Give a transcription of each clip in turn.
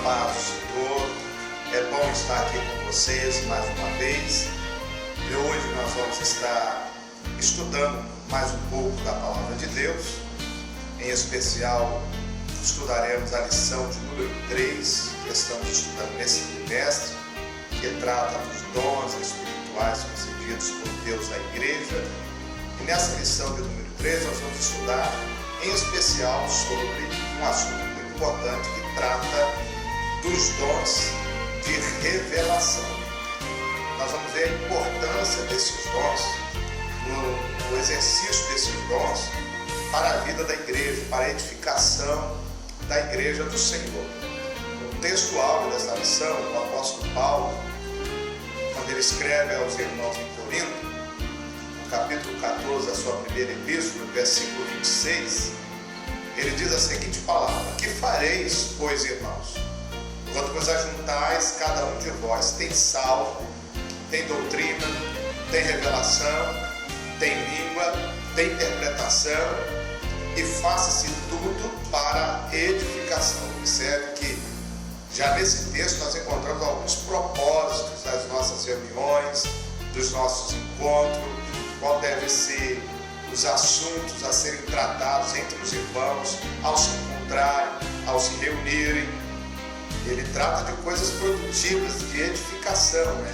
paz do Senhor. É bom estar aqui com vocês mais uma vez. E hoje nós vamos estar estudando mais um pouco da Palavra de Deus. Em especial, estudaremos a lição de número 3, que estamos estudando nesse trimestre, que trata dos dons espirituais concedidos por Deus à igreja. E nessa lição de número 3, nós vamos estudar em especial sobre um assunto muito importante que trata dos dons de revelação. Nós vamos ver a importância desses dons, no exercício desses dons para a vida da igreja, para a edificação da igreja do Senhor. No texto-alvo dessa lição, o apóstolo Paulo, quando ele escreve aos irmãos em Corinto, no capítulo 14 da sua primeira epístola, no versículo 26, ele diz a seguinte palavra: que fareis, pois, irmãos, quando vos ajuntais, cada um de vós tem salvo, tem doutrina, tem revelação, tem língua, tem interpretação, e faça-se tudo para edificação. Observe que já nesse texto nós encontramos alguns propósitos das nossas reuniões, dos nossos encontros, qual deve ser os assuntos a serem tratados entre os irmãos ao se encontrarem, ao se reunirem. Ele trata de coisas produtivas, de edificação, né?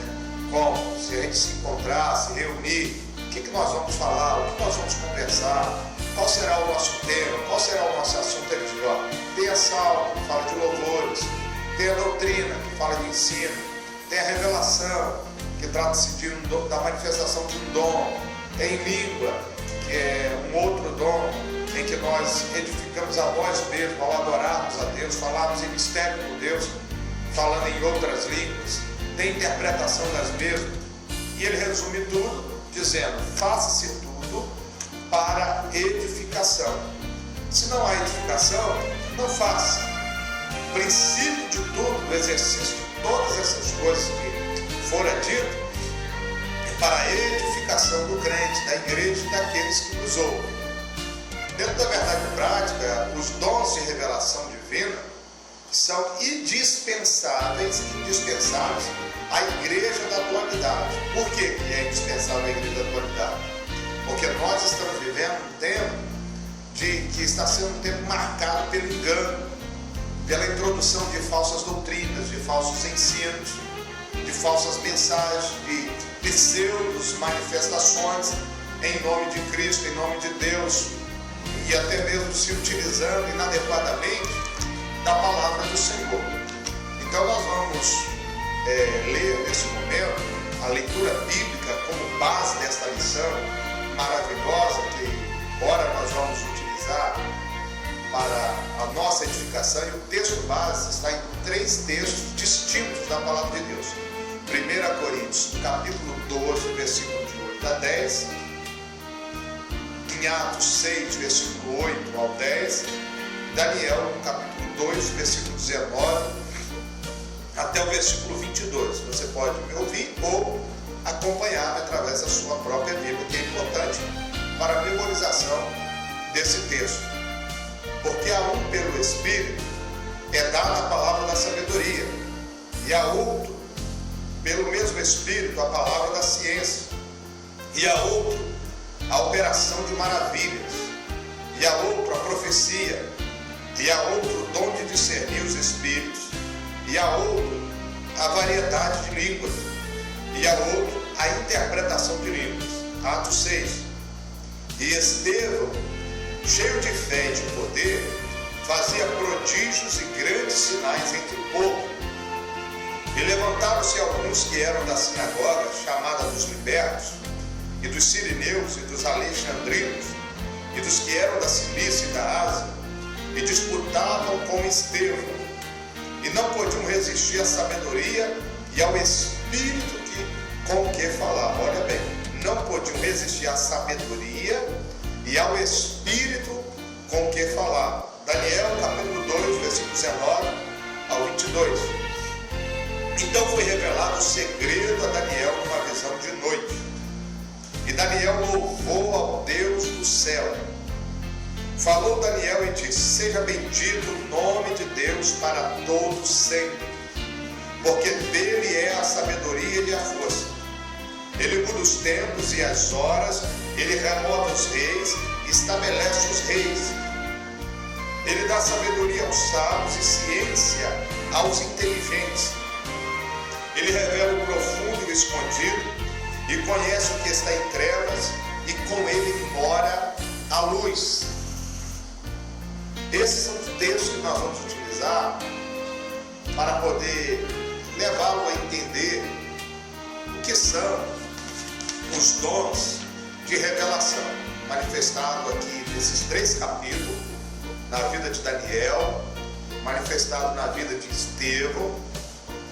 Como se a gente se encontrar, se reunir, o que nós vamos falar, o que nós vamos conversar, qual será o nosso tema, qual será o nosso assunto. Ele diz, ó, tem a salva, que fala de louvores, tem a doutrina, que fala de ensino, tem a revelação, que trata-se da manifestação de um dom, tem língua, que é um outro dom, em que nós edificamos a nós mesmos ao adorarmos a Deus, falarmos em mistério com Deus, falando em outras línguas, tem interpretação das mesmas. E ele resume tudo dizendo: faça-se tudo para edificação. Se não há edificação, não faça. O princípio de tudo, o exercício de todas essas coisas que foram ditas, é para a edificação do crente, da igreja e daqueles que nos ouvem. Dentro da verdade prática, os dons de revelação divina são indispensáveis à igreja da atualidade. Por que é indispensável à igreja da atualidade? Porque nós estamos vivendo um tempo que está sendo um tempo marcado pelo engano, pela introdução de falsas doutrinas, de falsos ensinos, de falsas mensagens, de pseudos manifestações em nome de Cristo, em nome de Deus, e até mesmo se utilizando inadequadamente da palavra do Senhor. Então nós vamos ler nesse momento a leitura bíblica como base desta lição maravilhosa que ora nós vamos utilizar para a nossa edificação, e o texto base está em 3 textos distintos da palavra de Deus. 1 Coríntios, capítulo 12, versículo de 8 a 10, em Atos 6, versículo 8 ao 10, Daniel, capítulo 2, versículo 19, até o versículo 22. Você pode me ouvir ou acompanhar através da sua própria Bíblia, que é importante para a memorização desse texto. Porque a um pelo Espírito é dada a palavra da sabedoria, e a outro, pelo mesmo Espírito, a palavra da ciência, e a outro, a operação de maravilhas, e a outro, a profecia, e a outro, o dom de discernir os espíritos, e a outro, a variedade de línguas, e a outro, a interpretação de línguas. Atos 6. E Estevão, cheio de fé e de poder, fazia prodígios e grandes sinais entre o povo. E levantaram-se alguns que eram da sinagoga, chamada dos libertos, e dos sirineus, e dos alexandrinos, e dos que eram da Cilícia e da Ásia, e disputavam com Estevão, e não podiam resistir à sabedoria e ao Espírito com o que falava. Olha bem, não podiam resistir à sabedoria e ao Espírito com o que falava. Daniel, capítulo 2, versículo 19 ao 22. Então foi revelado o segredo a Daniel numa visão de noite. E Daniel louvou ao Deus do céu, Falou Daniel e disse: seja bendito o nome de Deus para todos sempre, porque dele é a sabedoria e a força. Ele muda os tempos e as horas, ele renova os reis, estabelece os reis. Ele dá sabedoria aos sábios e ciência aos inteligentes. Ele revela o profundo e o escondido e conhece o que está em trevas, e com ele mora a luz. Esses são os textos que nós vamos utilizar para poder levá-lo a entender o que são os dons de revelação, manifestado aqui nesses 3 capítulos, na vida de Daniel, manifestado na vida de Estevão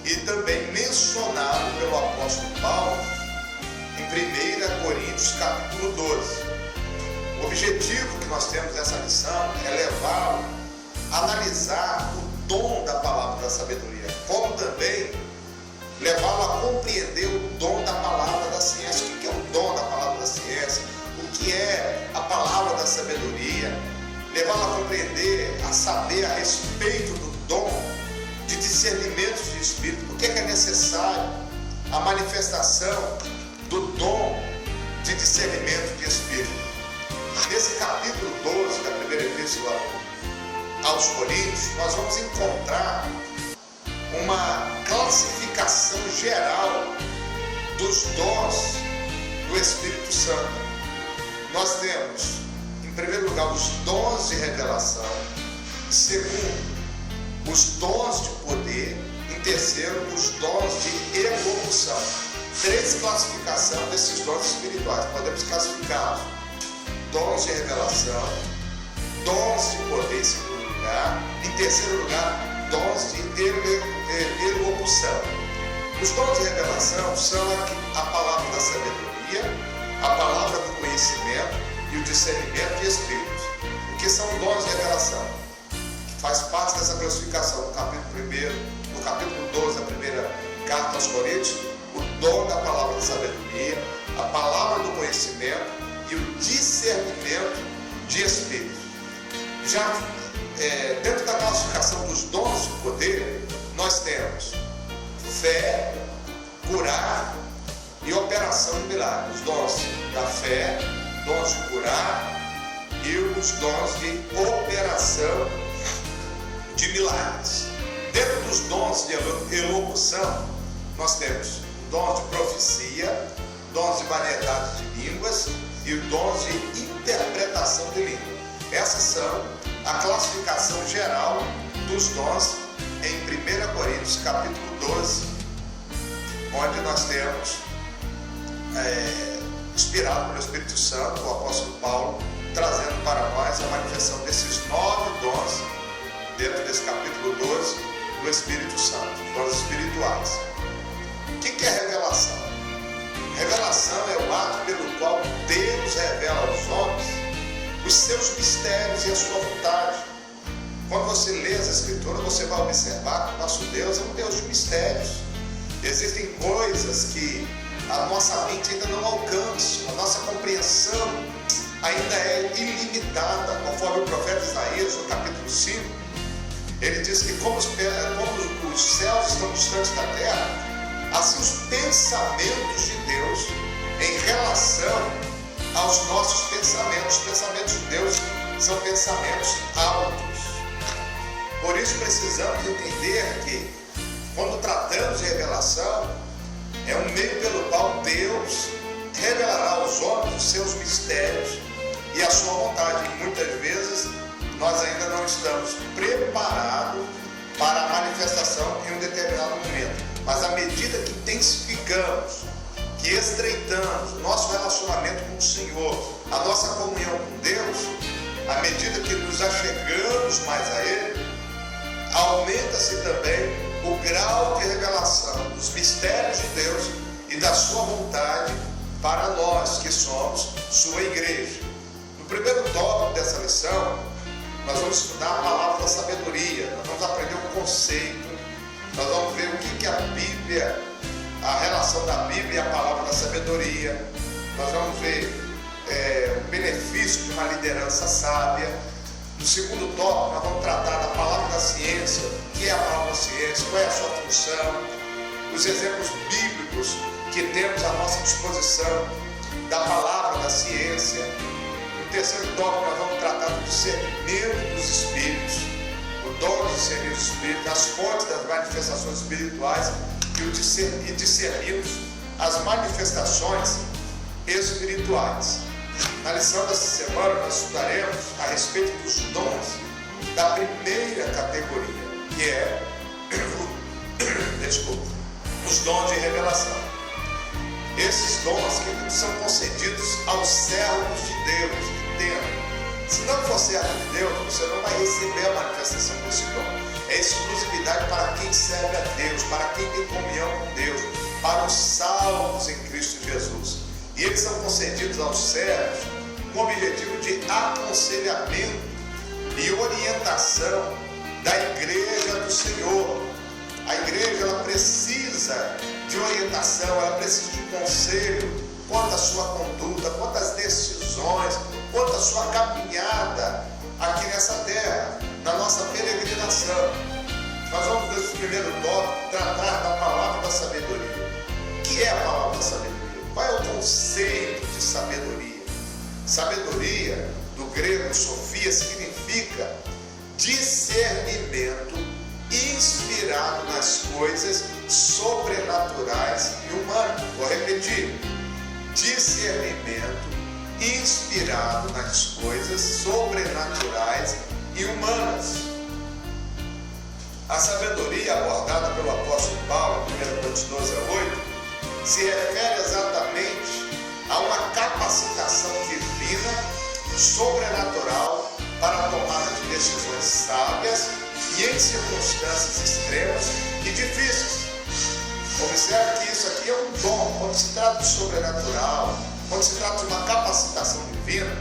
e também mencionado pelo apóstolo Paulo em 1 Coríntios capítulo 12. O objetivo que nós temos nessa lição é levá-lo a analisar o dom da palavra da sabedoria, como também levá-lo a compreender o dom da palavra da ciência. O que é o dom da palavra da ciência? O que é a palavra da sabedoria? Levá-lo a compreender, a saber a respeito do dom de discernimento de espírito. Por que é necessário a manifestação do dom de discernimento de espírito? Nesse capítulo 12 da primeira epístola aos Coríntios, nós vamos encontrar uma classificação geral dos dons do Espírito Santo. Nós temos, em primeiro lugar, os dons de revelação; em segundo, os dons de poder; em terceiro, os dons de elocução. 3 classificações desses dons espirituais. Podemos classificá-los: dons de revelação, dons de poder em segundo lugar, em terceiro lugar, dons de elocução. Os dons de revelação são a palavra da sabedoria, a palavra do conhecimento e o discernimento de espíritos. O que são dons de revelação? Que faz parte dessa classificação no capítulo 1, no capítulo 12 da primeira carta aos Coríntios: o dom da palavra da sabedoria, a palavra do conhecimento e o discernimento de espírito. Já dentro da classificação dos dons de poder, nós temos fé, curar e operação de milagres. Os dons da fé, dons de curar e os dons de operação de milagres. Dentro dos dons de elocução, nós temos dons de profecia, dons de variedade de línguas e dons de interpretação de língua. Essas são a classificação geral dos dons em 1 Coríntios capítulo 12, onde nós temos, inspirado pelo Espírito Santo, o apóstolo Paulo, trazendo para nós a manifestação desses 9 dons dentro desse capítulo 12 do Espírito Santo, dons espirituais. O que é revelação? Revelação é o ato pelo qual Deus revela aos homens os seus mistérios e a sua vontade. Quando você lê as Escrituras, você vai observar que o nosso Deus é um Deus de mistérios. Existem coisas que a nossa mente ainda não alcança, a nossa compreensão ainda é ilimitada. Conforme o profeta Isaías, no capítulo 5, ele diz que como os céus estão distantes da terra, assim os pensamentos de Deus em relação aos nossos pensamentos. Os pensamentos de Deus são pensamentos altos. Por isso precisamos entender que, quando tratamos de revelação, é um meio pelo qual Deus revelará aos homens os seus mistérios e a sua vontade. E muitas vezes nós ainda não estamos preparados para a manifestação em um determinado momento. Mas à medida que intensificamos, que estreitamos o nosso relacionamento com o Senhor, a nossa comunhão com Deus, à medida que nos achegamos mais a Ele, aumenta-se também o grau de revelação dos mistérios de Deus e da sua vontade para nós que somos sua igreja. No primeiro tópico dessa lição, nós vamos estudar a palavra da sabedoria. Nós vamos aprender um conceito. Nós vamos ver o que é a Bíblia, a relação da Bíblia e a palavra da sabedoria. Nós vamos ver o benefício de uma liderança sábia. No segundo tópico, nós vamos tratar da palavra da ciência, o que é a palavra da ciência, qual é a sua função, os exemplos bíblicos que temos à nossa disposição da palavra da ciência. No terceiro tópico, nós vamos tratar do discernimento dos espíritos, o dom de discernir os espíritos, as fontes das manifestações espirituais e discernirmos as manifestações espirituais. Na lição dessa semana, nós estudaremos a respeito dos dons da primeira categoria, que é os dons de revelação. Esses dons que são concedidos aos servos de Deus, que tem. Se não for servo de Deus, você não vai receber a manifestação desse dom. É exclusividade para quem serve a Deus, para quem tem comunhão com Deus, para os salvos em Cristo Jesus. E eles são concedidos aos servos com o objetivo de aconselhamento e orientação da igreja do Senhor. A igreja, ela precisa de orientação, ela precisa de conselho quanto à sua conduta, quanto às decisões, quanto à sua caminhada aqui nessa terra, na nossa peregrinação. Nós vamos, nesse primeiro tópico, tratar da palavra da sabedoria. O que é a palavra da sabedoria? Qual é o conceito de sabedoria? Sabedoria, do grego sofia, significa discernimento inspirado nas coisas sobrenaturais e humanas. Vou repetir: discernimento inspirado nas coisas sobrenaturais e humanas. A sabedoria abordada pelo apóstolo Paulo, 1 Coríntios 12:8, se refere exatamente a uma capacitação divina, sobrenatural, para a tomada de decisões sábias e em circunstâncias extremas e difíceis. Observe que isso aqui é um dom. Quando se trata de sobrenatural, quando se trata de uma capacitação divina,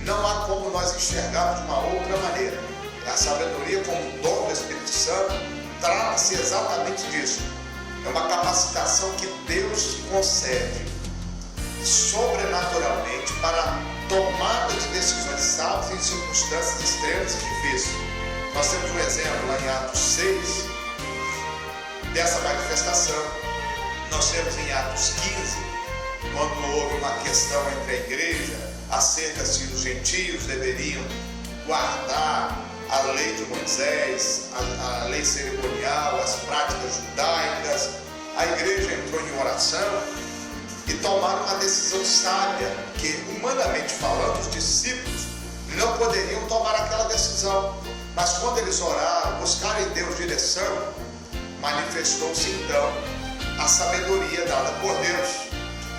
não há como nós enxergarmos de uma outra maneira. A sabedoria, como dom do Espírito Santo, trata-se exatamente disso. É uma capacitação que Deus concede sobrenaturalmente para a tomada de decisões sábias em circunstâncias extremas e difíceis. Nós temos um exemplo lá em Atos 6 dessa manifestação. Nós temos em Atos 15, quando houve uma questão entre a igreja acerca se os gentios deveriam guardar a lei de Moisés, a lei cerimonial, as práticas judaicas. A igreja entrou em oração e tomaram uma decisão sábia, que humanamente falando, os discípulos não poderiam tomar aquela decisão. Mas quando eles oraram, buscaram em Deus direção, manifestou-se então a sabedoria dada por Deus.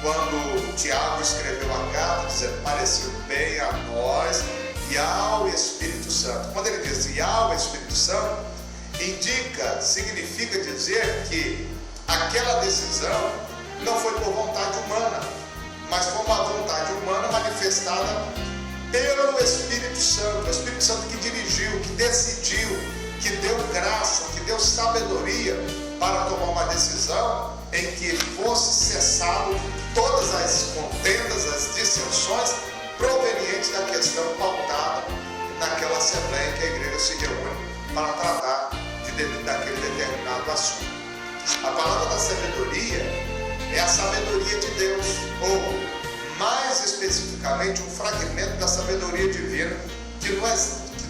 Quando Tiago escreveu a carta, dizendo: pareceu bem a nós e ao Espírito Santo. Quando ele diz e ao Espírito Santo, significa dizer que aquela decisão não foi por vontade humana, mas foi uma vontade humana manifestada pelo Espírito Santo. O Espírito Santo que dirigiu, que decidiu, que deu graça, que deu sabedoria para tomar uma decisão em que fosse cessado todas as contendas, as dissensões provenientes da questão pautada naquela assembleia em que a igreja se reúne para tratar daquele determinado assunto. A palavra da sabedoria é a sabedoria de Deus, ou mais especificamente um fragmento da sabedoria divina que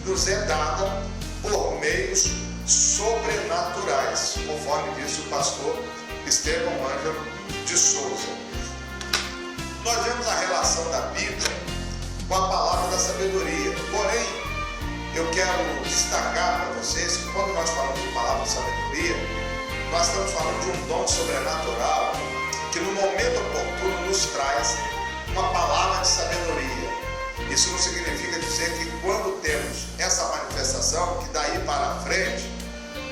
nos é dada por meios sobrenaturais, conforme disse o pastor Estevão Ângelo de Souza. Nós vemos a relação da Bíblia com a palavra da sabedoria. Porém, eu quero destacar para vocês que quando nós falamos de palavra de sabedoria, nós estamos falando de um dom sobrenatural que no momento oportuno nos traz uma palavra de sabedoria. Isso não significa dizer que quando temos essa manifestação, que daí para frente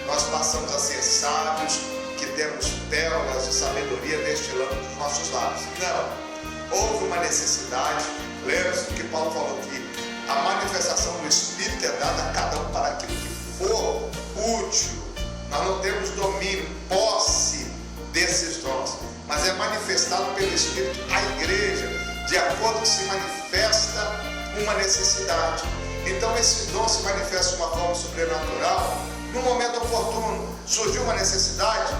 nós passamos a ser sábios, que temos pérolas de sabedoria destilando dos nossos lábios. Não, houve uma necessidade. Lembre-se que Paulo falou que a manifestação do Espírito é dada a cada um para aquilo que for útil. Nós não temos domínio, posse desses dons, mas é manifestado pelo Espírito à igreja, de acordo com que se manifesta uma necessidade. Então esse dom se manifesta de uma forma sobrenatural. No momento oportuno, surgiu uma necessidade,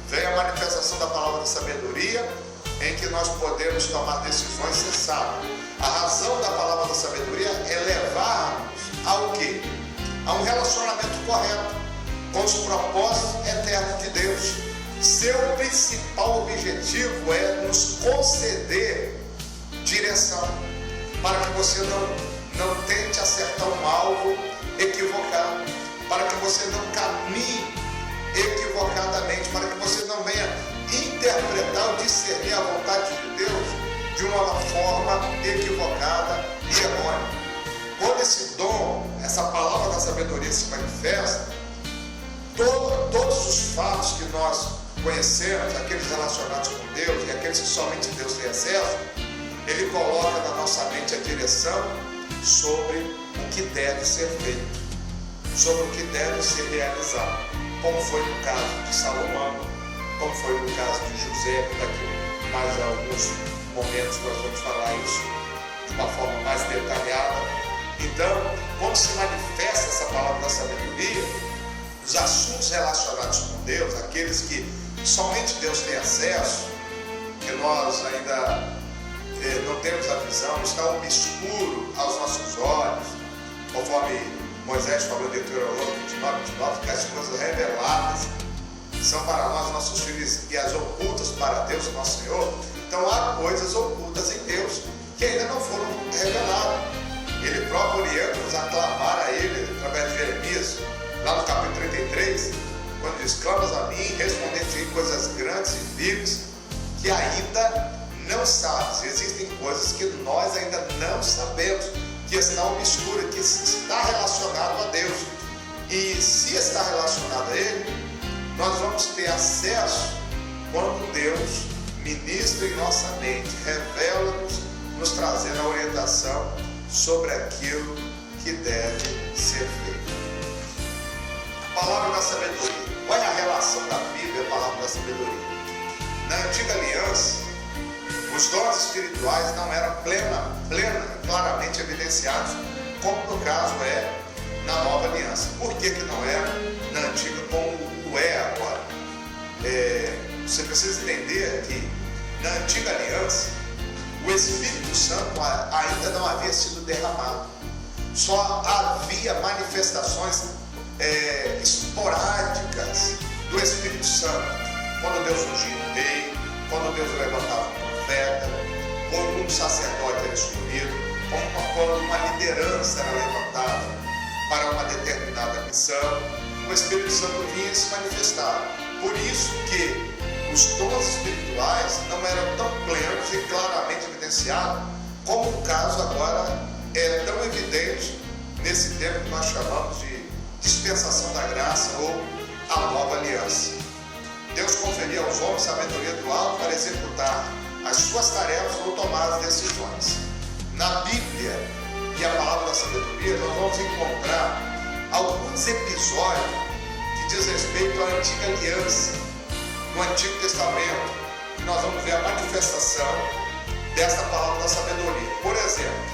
vem a manifestação da palavra da sabedoria, em que nós podemos tomar decisões sensatas. A razão da palavra da sabedoria é levar-nos ao quê? A um relacionamento correto com os propósitos eternos de Deus. Seu principal objetivo é nos conceder direção, para que você não tente acertar um alvo equivocado, para que você não caminhe equivocadamente, para que você não venha interpretar ou discernir a vontade de Deus de uma forma equivocada e errônea. Quando esse dom, essa palavra da sabedoria se manifesta, todos os fatos que nós conhecemos, aqueles relacionados com Deus e aqueles que somente Deus tem acesso, Ele coloca na nossa mente a direção sobre o que deve ser feito, sobre o que deve ser realizado, como foi no caso de Salomão, como foi no caso de José. Daqui mais alguns momentos nós vamos falar isso de uma forma mais detalhada. Então, quando se manifesta essa palavra da sabedoria, os assuntos relacionados com Deus, aqueles que somente Deus tem acesso, que nós ainda não temos a visão, está obscuro aos nossos olhos, conforme Moisés falou em Deuteronômio 29, que as coisas reveladas são para nós, nossos filhos, e as ocultas para Deus, nosso Senhor. Então há coisas ocultas em Deus que ainda não foram reveladas. Ele próprio orienta-nos a clamar a Ele através de Jeremias, lá no capítulo 33, quando diz: clamas a mim, responder-te coisas grandes e firmes que ainda não sabes. Existem coisas que nós ainda não sabemos, que estão obscuras, que está relacionado a Deus. E se está relacionado a Ele, nós vamos ter acesso quando Deus ministra em nossa mente, revela-nos, nos trazendo a orientação sobre aquilo que deve ser feito. A palavra da sabedoria. Qual é a relação da Bíblia e a palavra da sabedoria? Na antiga aliança, os dons espirituais não eram claramente evidenciados, como no caso é na nova aliança. Por que não era na antiga como é agora? Você precisa entender que na antiga aliança o Espírito Santo ainda não havia sido derramado. Só havia manifestações esporádicas do Espírito Santo. Quando Deus ungia um rei, quando Deus levantava um profeta, quando um sacerdote era escolhido, quando uma liderança era levantada para uma determinada missão, o Espírito Santo vinha e se manifestava. Por isso que os dons espirituais não eram tão plenos e claramente evidenciados como o caso agora é tão evidente nesse tempo que nós chamamos de dispensação da graça ou a nova aliança. Deus conferia aos homens sabedoria do alto para executar as suas tarefas ou tomar as decisões. Na Bíblia e a palavra da sabedoria, nós vamos encontrar alguns episódios que diz respeito à antiga aliança, no Antigo Testamento, que nós vamos ver a manifestação desta palavra da sabedoria. Por exemplo,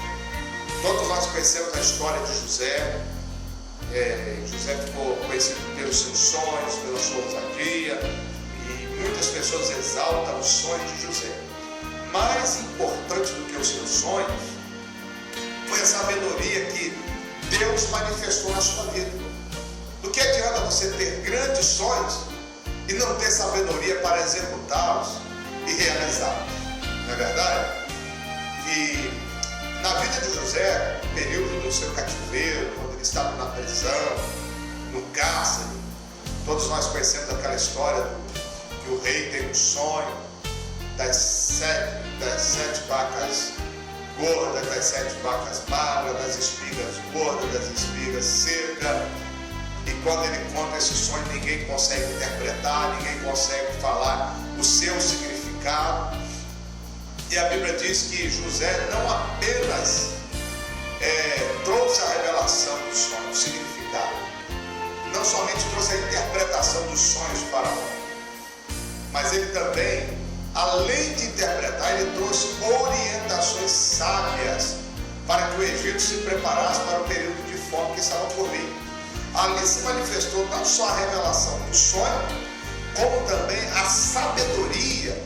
todos nós conhecemos a história de José. José ficou conhecido pelos seus sonhos, pela sua ousadia, e muitas pessoas exaltam os sonhos de José. Mais importante do que os seus sonhos foi a sabedoria que Deus manifestou na sua vida. Do que adianta você ter grandes sonhos e não ter sabedoria para executá-los e realizá-los? Não é verdade? E na vida de José, no período do seu cativeiro, quando ele estava na prisão, no cárcere, todos nós conhecemos aquela história que o rei tem um sonho das sete vacas gordas, das 7 vacas magras, das espigas gordas, das espigas secas. E quando ele conta esse sonho, ninguém consegue interpretar, ninguém consegue falar o seu significado. E a Bíblia diz que José não apenas trouxe a revelação do sonho, o significado, não somente trouxe a interpretação dos sonhos de Faraó, mas ele também, além de interpretar, ele trouxe orientações sábias para que o Egito se preparasse para o período de multiforme que estava por vir. Ali se manifestou não só a revelação do sonho, como também a sabedoria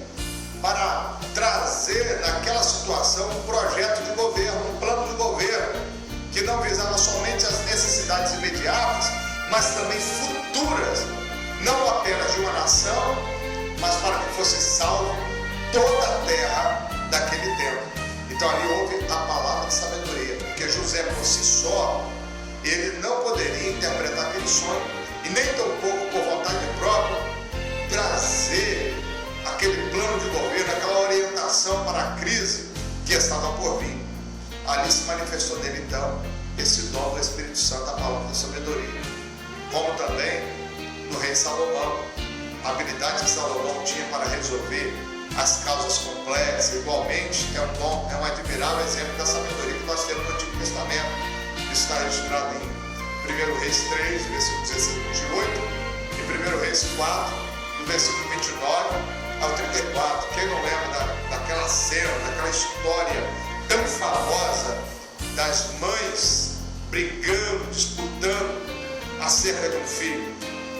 para trazer naquela situação um projeto de governo, um plano de governo, que não visava somente as necessidades imediatas, mas também futuras, não apenas de uma nação, mas para que fosse salvo toda a terra daquele tempo. Então ali houve a palavra de sabedoria, porque José por si só, ele não poderia interpretar aquele sonho, e nem tampouco por vontade própria, trazer aquele plano de governo, aquela orientação para a crise que estava por vir. Ali se manifestou nele então esse dom do Espírito Santo, a palavra da sabedoria. Como também no rei Salomão, a habilidade que Salomão tinha para resolver as causas complexas, igualmente é um dom, é um admirável exemplo da sabedoria que nós temos no Antigo Testamento. Isso está registrado em 1 Reis 3, versículo 16 a 28, e 1 Reis 4, do versículo 29 ao 34. Quem não lembra daquela cena, daquela história tão famosa das mães brigando, disputando acerca de um filho?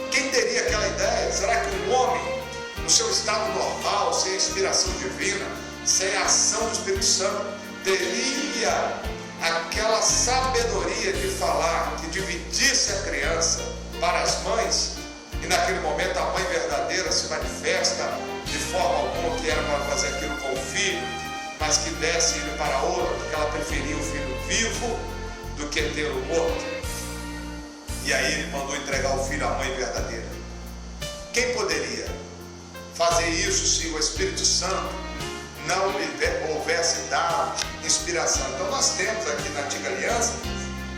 Quem teria aquela ideia? Será que um homem, no seu estado normal, sem a inspiração divina, sem a ação do Espírito Santo, teria aquela sabedoria de falar, que dividisse a criança para as mães, e naquele momento a mãe verdadeira se manifesta de forma alguma que era para fazer aquilo com o filho, mas que desse ele para outra, porque ela preferia o filho vivo do que tê-lo morto. E aí ele mandou entregar o filho à mãe verdadeira. Quem poderia fazer isso se o Espírito Santo não lhe houvesse dado inspiração? Então nós temos aqui na Antiga Aliança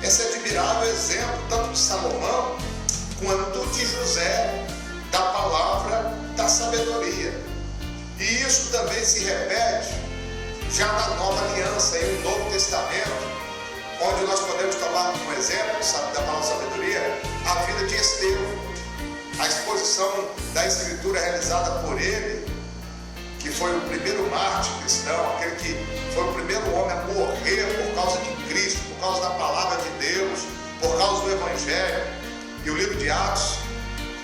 esse admirável exemplo, tanto de Salomão quanto de José, da palavra da sabedoria. E isso também se repete já na Nova Aliança e no Novo Testamento, onde nós podemos tomar como exemplo, da palavra sabedoria, a vida de Estevão, a exposição da Escritura realizada por ele, que foi o primeiro mártir cristão, aquele que foi o primeiro homem a morrer por causa de Cristo, por causa da palavra de Deus, por causa do Evangelho. E o livro de Atos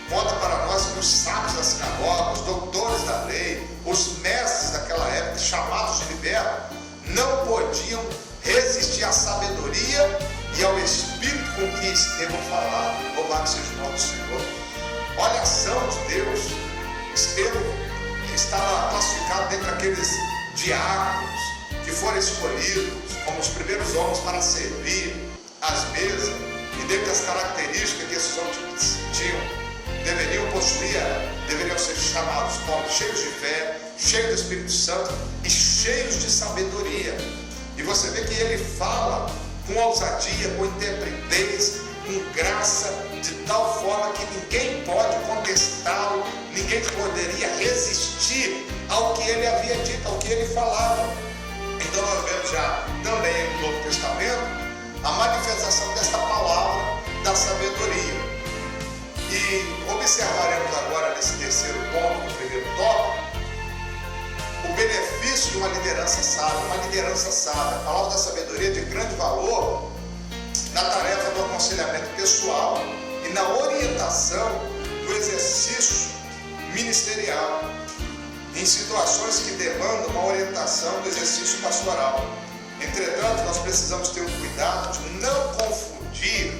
conta para nós que os sábios da sinagoga, os doutores da lei, os mestres daquela época, chamados de libertos, não podiam resistir à sabedoria e ao Espírito com que Estevão falava. Louvado seja o nome do Senhor. Olha a ação de Deus. Estevão estava classificado dentre aqueles diáconos que foram escolhidos como os primeiros homens para servir às mesas, e dentre as características que esses homens tinham, deveriam ser chamados como cheios de fé, cheios do Espírito Santo e cheios de sabedoria. E você vê que ele fala com ousadia, com intrepidez, com graça, de tal forma que ninguém pode contestá-lo, ninguém poderia resistir ao que ele havia dito, ao que ele falava. Então nós vemos já também no Novo Testamento a manifestação desta palavra da sabedoria. E observaremos agora nesse terceiro ponto, no primeiro tópico, o benefício de uma liderança sábia. Uma liderança sábia, a palavra da sabedoria é de grande valor na tarefa do aconselhamento pessoal e na orientação do exercício ministerial, em situações que demandam uma orientação do exercício pastoral. Entretanto, nós precisamos ter o cuidado de não confundir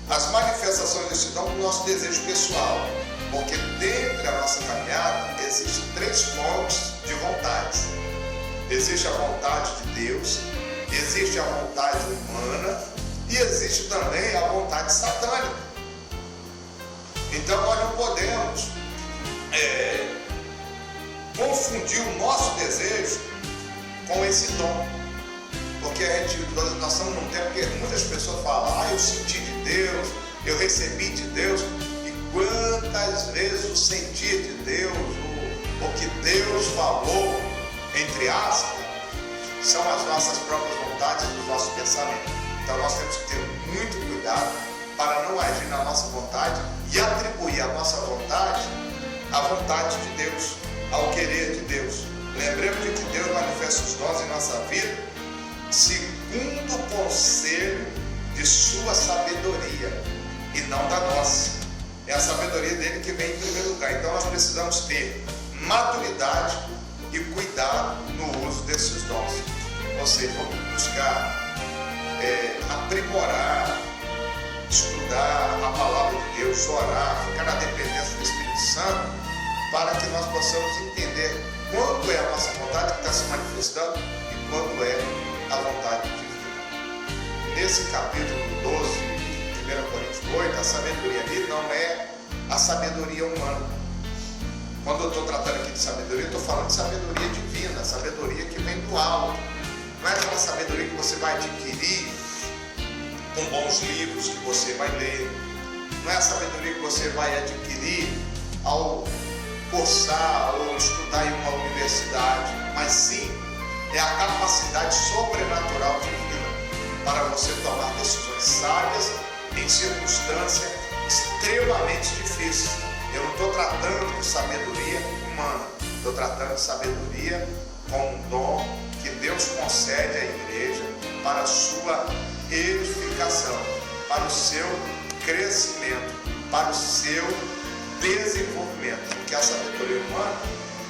as manifestações desse dom com o nosso desejo pessoal, porque dentro da nossa caminhada existem três fontes de vontades. Existe a vontade de Deus, existe a vontade humana e existe também a vontade satânica. Então nós não podemos confundir o nosso desejo com esse dom, porque nós estamos num tempo que muitas pessoas falam: eu senti de Deus, eu recebi de Deus. E quantas vezes o sentir de Deus, o que Deus falou, entre aspas, são as nossas próprias vontades e os nossos pensamentos. Então nós temos que ter muito cuidado para não agir na nossa vontade e atribuir a nossa vontade à vontade de Deus, ao querer de Deus. Lembremos de que Deus manifesta os dons em nossa vida segundo o conselho de sua sabedoria, e não da nossa. É a sabedoria dele que vem em primeiro lugar. Então nós precisamos ter maturidade e cuidado no uso desses dons. Ou seja, vamos buscar aprimorar, estudar a palavra de Deus, orar, ficar na dependência do Espírito Santo, para que nós possamos entender quando é a nossa vontade que está se manifestando e quando é a vontade divina. Nesse capítulo 12, 1 Coríntios 8, a sabedoria ali não é a sabedoria humana. Quando eu estou tratando aqui de sabedoria, eu estou falando de sabedoria divina, sabedoria que vem do alto. Não é aquela sabedoria que você vai adquirir com bons livros que você vai ler. Não é a sabedoria que você vai adquirir ao cursar ou estudar em uma universidade, mas sim é a capacidade sobrenatural divina para você tomar decisões sábias em circunstâncias extremamente difíceis. Eu não estou tratando de sabedoria humana, estou tratando de sabedoria como um dom que Deus concede à igreja para a sua edificação, para o seu crescimento, para o seu desenvolvimento. Porque a sabedoria humana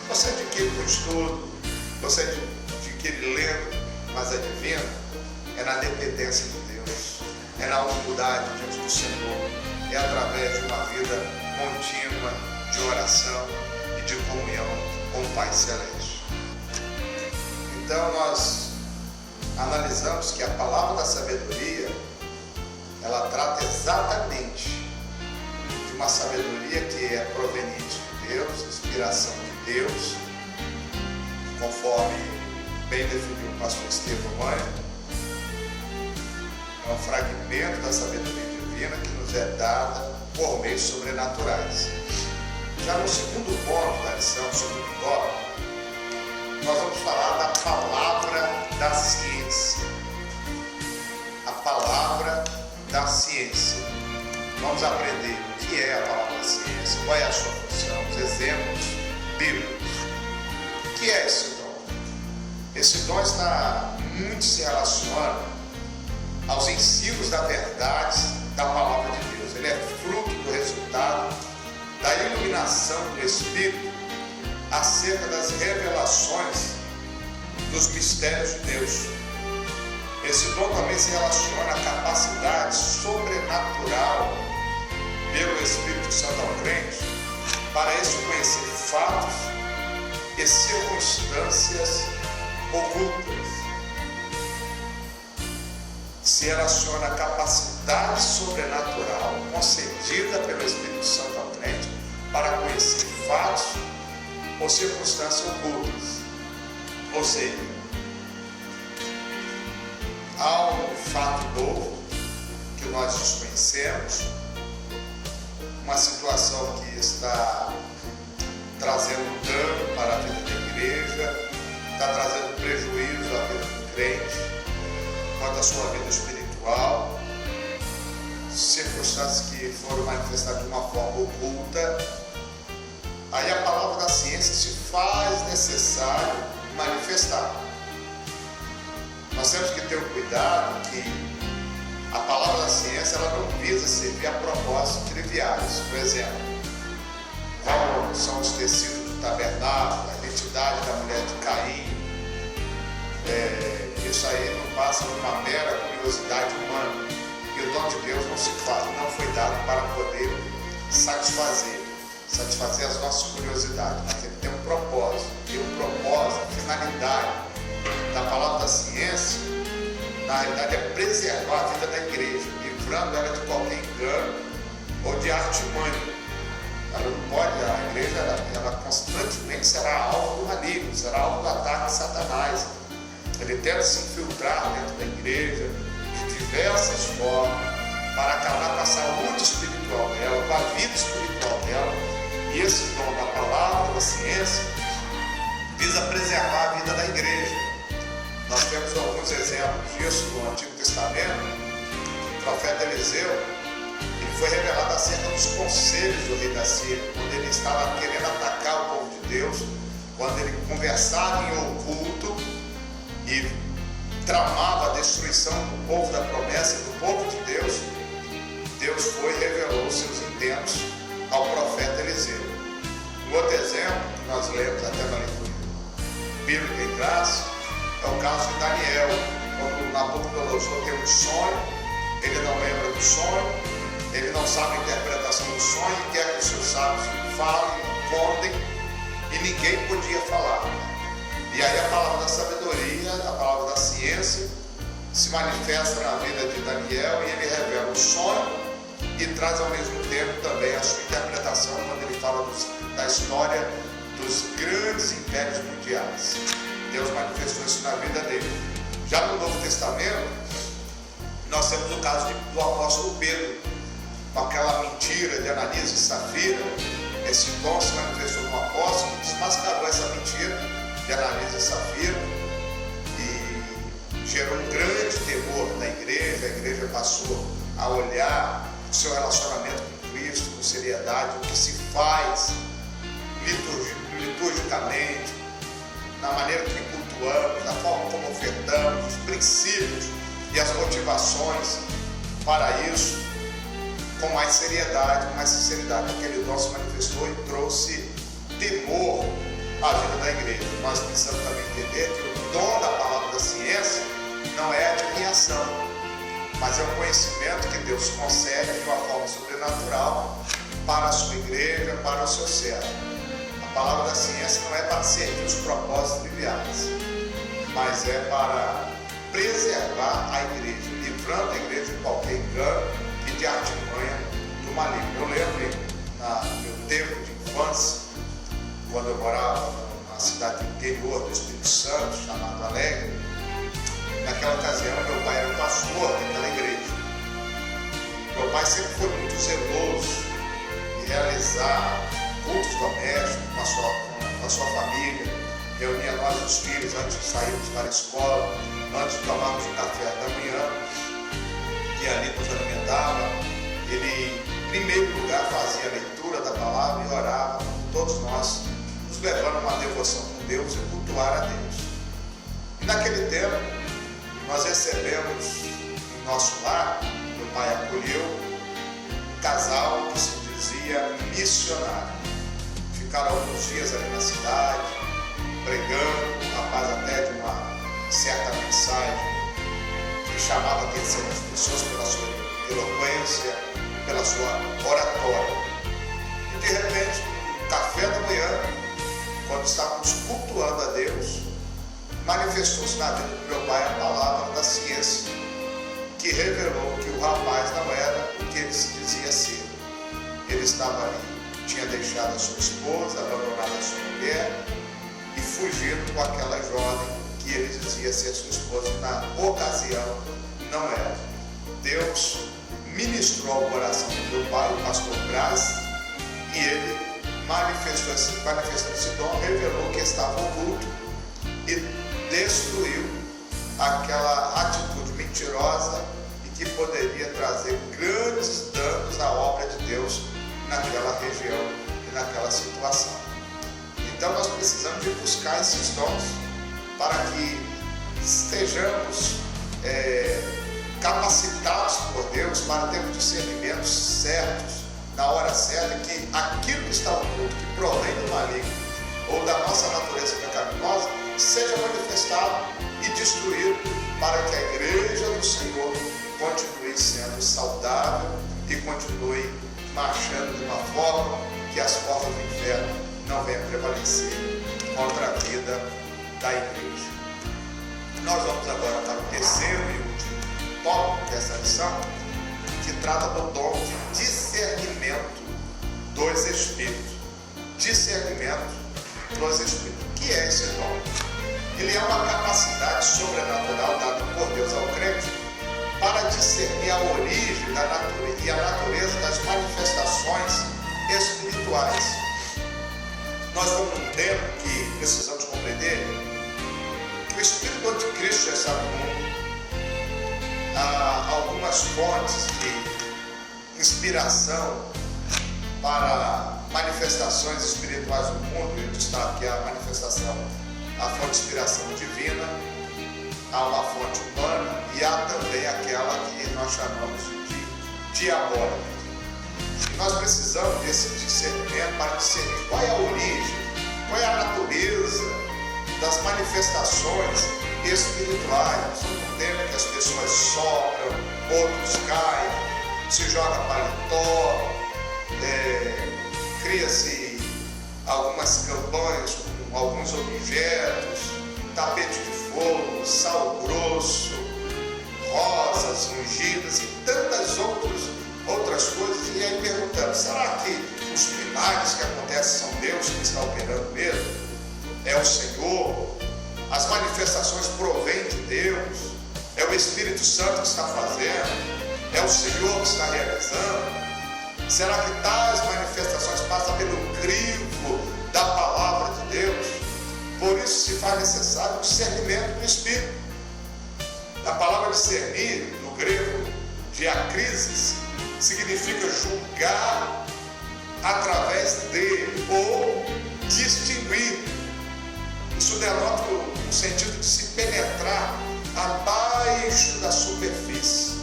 você adquire com estudo, você adquire lendo, mas a divina é na dependência de Deus, é na humildade diante do Senhor, é através de uma vida contínua de oração e de comunhão com o Pai Celeste. Então nós analisamos que a palavra da sabedoria, ela trata exatamente de uma sabedoria que é proveniente de Deus, inspiração de Deus, conforme bem definiu o pastor Estevão Mãe. É um fragmento da sabedoria divina que nos é dada por meios sobrenaturais. Já no segundo ponto da lição, segundo tópico, nós vamos falar da palavra da ciência. A palavra da ciência. Vamos aprender o que é a palavra da ciência, qual é a sua função, os exemplos bíblicos. O que é esse dom? Esse dom está muito se relacionando aos ensinos da verdade da palavra de Deus. Ele é fruto do resultado da iluminação do Espírito acerca das revelações dos mistérios de Deus. Esse dom também se relaciona à capacidade sobrenatural pelo Espírito Santo ao crente para esse conhecer fatos e circunstâncias ocultas. Se relaciona à capacidade sobrenatural concedida pelo Espírito Santo ao crente para conhecer fatos ou circunstâncias ocultas. Ou seja, há um fato novo que nós desconhecemos, uma situação que está trazendo dano para a vida da igreja, está trazendo prejuízo à vida do crente, quanto à sua vida espiritual, circunstâncias que foram manifestadas de uma forma oculta. Aí a palavra da ciência se faz necessário manifestar. Nós temos que ter um cuidado que a palavra da ciência ela não visa servir a propósitos triviais. Por exemplo, qual são os tecidos do tabernáculo, a identidade da mulher de Caim. Isso aí não passa de uma mera curiosidade humana. E o dom de Deus não foi dado para poder satisfazer as nossas curiosidades, mas ele tem um propósito. E o propósito, a finalidade da palavra da ciência, na realidade, é preservar a vida da igreja, livrando ela de qualquer engano ou de artimanha. Ela não pode, a igreja, ela constantemente será alvo do maligno, será alvo do ataque de Satanás. Ele tenta se infiltrar dentro da igreja de diversas formas para acabar com a saúde espiritual dela, com a vida espiritual dela. E esse dom da palavra, da ciência, visa preservar a vida da igreja. Nós temos alguns exemplos disso no Antigo Testamento. O profeta Eliseu, ele foi revelado acerca dos conselhos do rei da Síria, quando ele estava querendo atacar o povo de Deus, quando ele conversava em oculto e tramava a destruição do povo da promessa, do povo de Deus, Deus foi e revelou os seus intentos ao profeta Eliseu. Um outro exemplo, que nós lemos até na leitura bíblica em graça, é o caso de Daniel, quando Nabucodonosor tem um sonho, ele não lembra do sonho, ele não sabe a interpretação do sonho, e quer que os seus sábios falem, contem, e ninguém podia falar. E aí a palavra da sabedoria, a palavra da ciência, se manifesta na vida de Daniel, e ele revela o sonho e traz ao mesmo tempo também a sua interpretação quando ele fala da história dos grandes impérios mundiais. Deus manifestou isso na vida dele. Já no Novo Testamento, nós temos o caso do apóstolo Pedro, com aquela mentira de Ananias e Safira. Esse dom se manifestou no apóstolo, que desmascarou essa mentira de Ananias e Safira e gerou um grande temor na igreja. A igreja passou a olhar o seu relacionamento com Cristo com seriedade, o que se faz liturgicamente, na maneira que cultuamos, na forma como ofertamos, os princípios e as motivações para isso, com mais seriedade, com mais sinceridade. Aquele dom se manifestou e trouxe temor à vida da igreja. Nós precisamos também entender que o dom da palavra da ciência não é adivinhação, mas é um conhecimento que Deus concede de uma forma sobrenatural para a sua igreja, para o seu servo. A palavra da ciência não é para servir os propósitos triviais, mas é para preservar a igreja, livrando a igreja de qualquer engano e de artimanha do maligno. Eu lembro, no meu tempo de infância, quando eu morava na cidade do interior do Espírito Santo, chamada Alegre. Naquela ocasião, meu pai era o pastor daquela igreja. Meu pai sempre foi muito zeloso em realizar cultos domésticos com a sua família, reunia nós os filhos antes de sairmos para a escola, antes de tomarmos o café da manhã, e ali nos alimentava. Ele, em primeiro lugar, fazia a leitura da palavra e orava por todos nós, nos levando a uma devoção com Deus e cultuar a Deus. E naquele tempo, nós recebemos em nosso lar, meu pai acolheu um casal que se dizia missionário. Ficaram alguns dias ali na cidade, pregando, o rapaz até de uma certa mensagem que chamava a atenção das pessoas pela sua eloquência, pela sua oratória. E de repente, no café da manhã, quando estávamos cultuando a Deus, manifestou-se na vida do meu pai a palavra da ciência, que revelou que o rapaz não era o que ele se dizia ser. Ele estava ali, tinha deixado a sua esposa, abandonado a sua mulher e fugido com aquela jovem que ele dizia ser sua esposa. Na ocasião, não era. Deus ministrou ao coração do meu pai, o pastor Braz, e ele manifestou esse dom, revelou que estava oculto e destruiu aquela atitude mentirosa e que poderia trazer grandes danos à obra de Deus naquela região e naquela situação. Então nós precisamos de buscar esses dons para que estejamos capacitados por Deus para ter discernimentos certos na hora certa, que aquilo que está oculto, que provém do maligno ou da nossa natureza pecaminosa, seja manifestado e destruído, para que a igreja do Senhor continue sendo saudável e continue marchando de uma forma que as portas do inferno não venham prevalecer contra a vida da igreja. Nós vamos agora para o terceiro e último tópico dessa lição, que trata do dom de discernimento dos Espíritos. Discernimento dos Espíritos. O que é esse dom? Ele é uma capacidade sobrenatural dada por Deus ao crente para discernir a origem e a natureza das manifestações espirituais. Nós estamos num tempo que precisamos compreender que o Espírito Anticristo já está no mundo. Há algumas fontes de inspiração para manifestações espirituais no mundo. Eu destaco que a manifestação, a fonte de inspiração divina, há uma fonte humana e há também aquela que nós chamamos de diabólica. E nós precisamos desse discernimento para discernir qual é a origem, qual é a natureza das manifestações espirituais. Não tempo que as pessoas sopram, outros caem, se joga paletó, cria-se algumas campanhas com alguns objetos, tapete de fogo, sal grosso, rosas ungidas e tantas outras coisas. E aí perguntamos, será que os milagres que acontecem são Deus que está operando mesmo? É o Senhor? As manifestações provêm de Deus? É o Espírito Santo que está fazendo? É o Senhor que está realizando? Será que tais manifestações passam pelo crivo da palavra de Deus? Por isso se faz necessário o discernimento do Espírito. A palavra discernir, no grego, diacrisis, significa julgar através de ou distinguir. Isso denota o sentido de se penetrar abaixo da superfície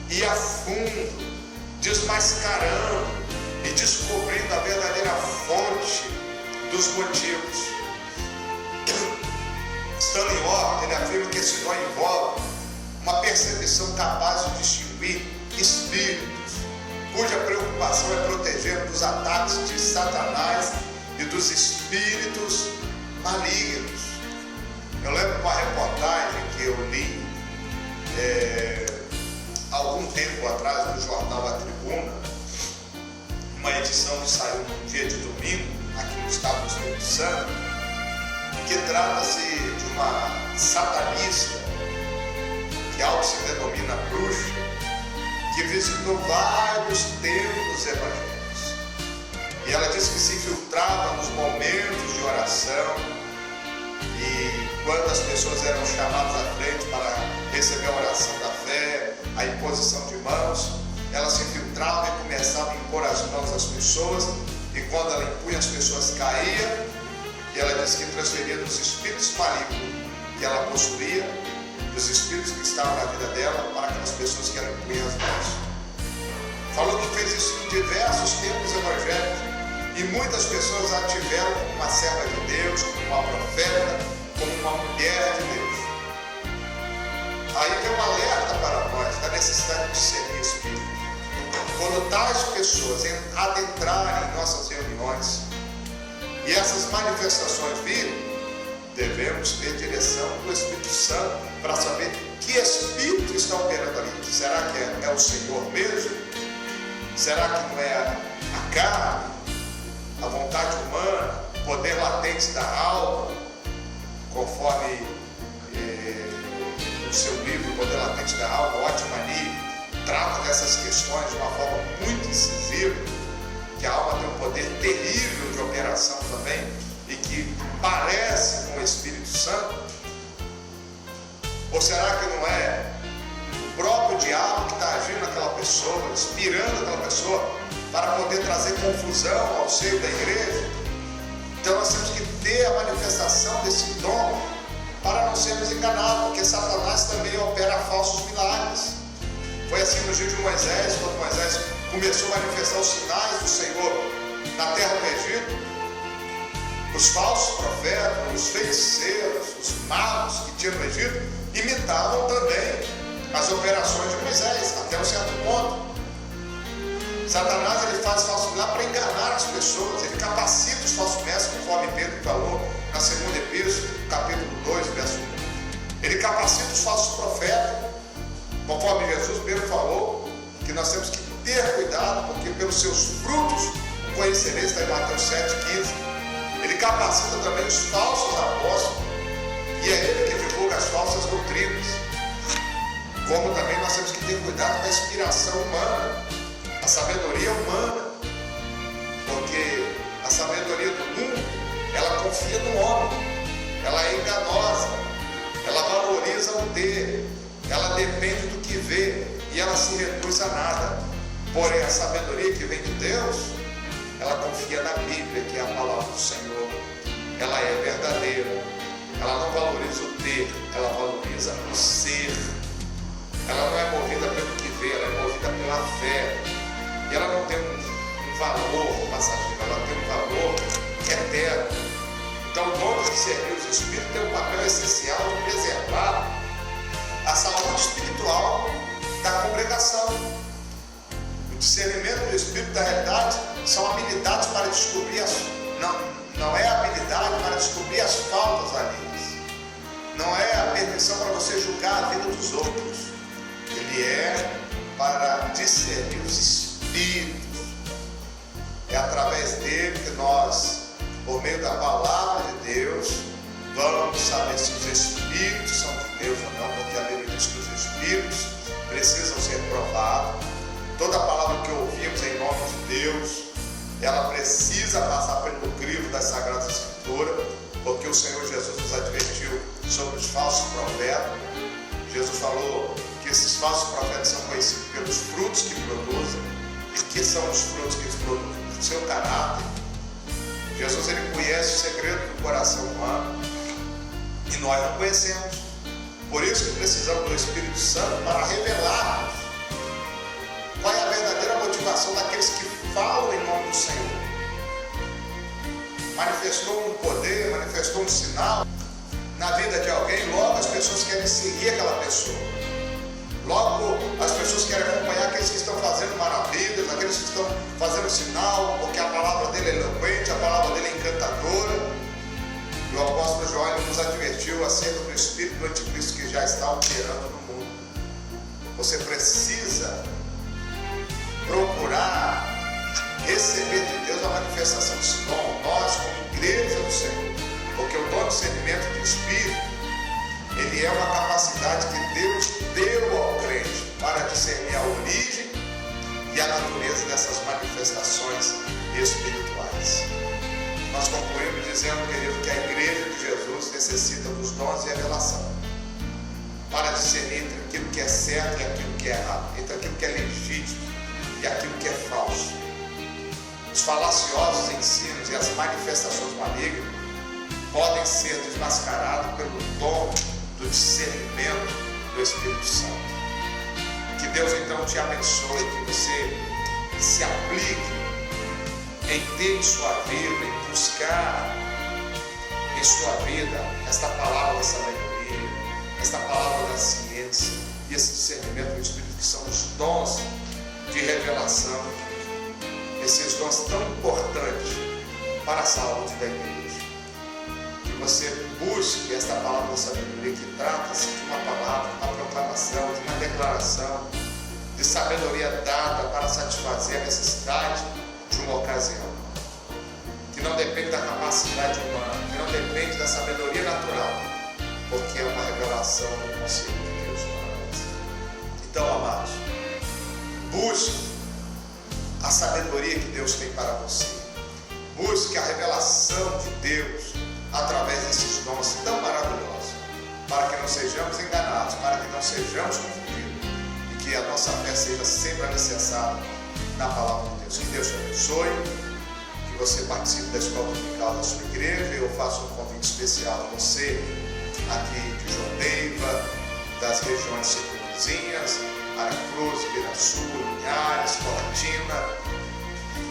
e a fundo, desmascarando e descobrindo a verdadeira fonte dos motivos. Stanley Orton, ele afirma que esse dom envolve uma percepção capaz de distinguir espíritos, cuja preocupação é proteger dos ataques de Satanás e dos espíritos malignos. Eu lembro de uma reportagem que eu li algum tempo atrás no jornal A Tribuna, uma edição que saiu no dia de domingo, aqui no estado do Espírito Santo, que trata-se de uma satanista que auto se denomina bruxa, que visitou vários templos evangélicos. E ela disse que se infiltrava nos momentos de oração e quando as pessoas eram chamadas à frente para receber a oração da fé, a imposição de mãos, ela se infiltrava e começava a impor as mãos às pessoas, e quando ela impunha, as pessoas caíam, e ela disse que transferia dos espíritos malignos que ela possuía, dos espíritos que estavam na vida dela, para aquelas pessoas que ela impunha as mãos. Falou que fez isso em diversos templos evangélicos, e muitas pessoas a tiveram como uma serva de Deus, como uma profeta, como uma mulher de Deus. Aí vem um alerta para nós da necessidade de discernir espírito. Quando tais pessoas adentrarem em nossas reuniões e essas manifestações virem, devemos ter direção do Espírito Santo para saber que espírito está operando ali. Será que é o Senhor mesmo? Será que não é a carne, a vontade humana, o poder latente da alma, conforme o seu livro, O Poder Latente da Alma, Otmani, trata dessas questões de uma forma muito incisiva, que a alma tem um poder terrível de operação também, e que parece com o Espírito Santo? Ou será que não é o próprio diabo que está agindo naquela pessoa, inspirando aquela pessoa, para poder trazer confusão ao seio da igreja? Então nós temos que ter a manifestação desse dom para não sermos enganados, porque Satanás também opera falsos milagres. Foi assim no dia de Moisés, quando Moisés começou a manifestar os sinais do Senhor na terra do Egito. Os falsos profetas, os feiticeiros, os magos que tinham no Egito imitavam também as operações de Moisés, até um certo ponto. Satanás, ele faz falso milagre para enganar as pessoas, ele capacita os falsos mestres, conforme Pedro falou na segunda epístola, capítulo 2, verso 1. Ele capacita os falsos profetas, conforme Jesus mesmo falou, que nós temos que ter cuidado, porque pelos seus frutos conhecereis, está em Mateus 7,15. Ele capacita também os falsos apóstolos, e é ele que divulga as falsas doutrinas. Como também nós temos que ter cuidado com a inspiração humana, a sabedoria humana, porque a sabedoria do mundo, ela confia no homem, ela é enganosa, ela valoriza o ter, ela depende do que vê e ela se reduz a nada. Porém, a sabedoria que vem de Deus, ela confia na Bíblia, que é a palavra do Senhor, ela é verdadeira, Ela não valoriza o ter, ela valoriza o ser. Ela não é movida pelo que vê, ela é movida pela fé. E ela não tem um valor passageiro, ela tem um valor eterno. Então, o dom de discernir os espíritos tem um papel essencial de preservar a saúde espiritual da congregação. O discernimento do espírito da realidade são habilidades para descobrir não é habilidade para descobrir as faltas alheias. Não é a permissão para você julgar a vida dos outros. Ele é para discernir os espíritos. É através dele que nós, por meio da palavra de Deus, vamos saber se os espíritos são de Deus ou não, porque a Bíblia diz que os espíritos precisam ser provados. Toda palavra que ouvimos em nome de Deus, ela precisa passar pelo crivo das Sagradas Escrituras, porque o Senhor Jesus nos advertiu sobre os falsos profetas. Jesus falou que esses falsos profetas são conhecidos pelos frutos que produzem. E que são os frutos que eles produzem? O seu caráter. Jesus, ele conhece o segredo do coração humano e nós não conhecemos. Por isso que precisamos do Espírito Santo para revelarmos qual é a verdadeira motivação daqueles que falam em nome do Senhor. Manifestou um poder, manifestou um sinal na vida de alguém, logo as pessoas querem seguir aquela pessoa. Logo as pessoas querem acompanhar aqueles que estão fazendo maravilhas, aqueles que estão fazendo sinal, porque a palavra dele é eloquente, a palavra dele é encantadora. E o apóstolo João nos advertiu acerca do espírito do anticristo que já está operando no mundo. Você precisa procurar receber de Deus a manifestação desse dom, nós como igreja do Senhor, porque o dom de discernimento do Espírito, ele é uma capacidade que Deus deu ao crente para discernir a origem e a natureza dessas manifestações espirituais. Nós concluímos dizendo, querido, que a igreja de Jesus necessita dos dons de revelação para discernir entre aquilo que é certo e aquilo que é errado, entre aquilo que é legítimo e aquilo que é falso. Os falaciosos ensinos e as manifestações malignas podem ser desmascarados pelo dom do discernimento do Espírito Santo. Que Deus então te abençoe, que você se aplique em ter em sua vida, em buscar em sua vida esta palavra da sabedoria, esta palavra da ciência e esse discernimento do Espírito, que são os dons de revelação, esses dons tão importantes para a saúde da igreja. Que você busque esta palavra da sabedoria, que trata-se de uma palavra, de uma proclamação, de uma declaração, de sabedoria dada para satisfazer a necessidade de uma ocasião, que não depende da capacidade humana, que não depende da sabedoria natural, porque é uma revelação do conselho de Deus para nós. Então, amados, busque a sabedoria que Deus tem para você. Busque a revelação de Deus através desses dons tão maravilhosos, para que não sejamos enganados, para que não sejamos confundidos e que a nossa fé seja sempre alicerçada na palavra de Deus. Que Deus te abençoe, que você participe da escola dominical da sua igreja. Eu faço um convite especial a você aqui de João Neiva, das regiões circunvizinhas, Aracruz, Piraçu, Linhares, Colatina,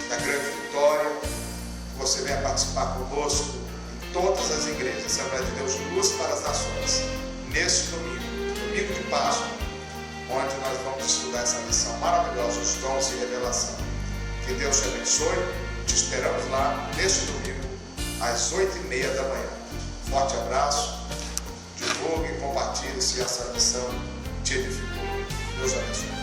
da Grande Vitória, que você venha participar conosco em todas as igrejas, Assembleia de Deus Luz para as Nações, nesse domingo de Páscoa, onde nós vamos estudar essa lição maravilhosa, os dons e revelação. Que Deus te abençoe, te esperamos lá neste domingo, às 8h30 da manhã. Forte abraço, divulgue e compartilhe se essa lição te edificou. Deus abençoe.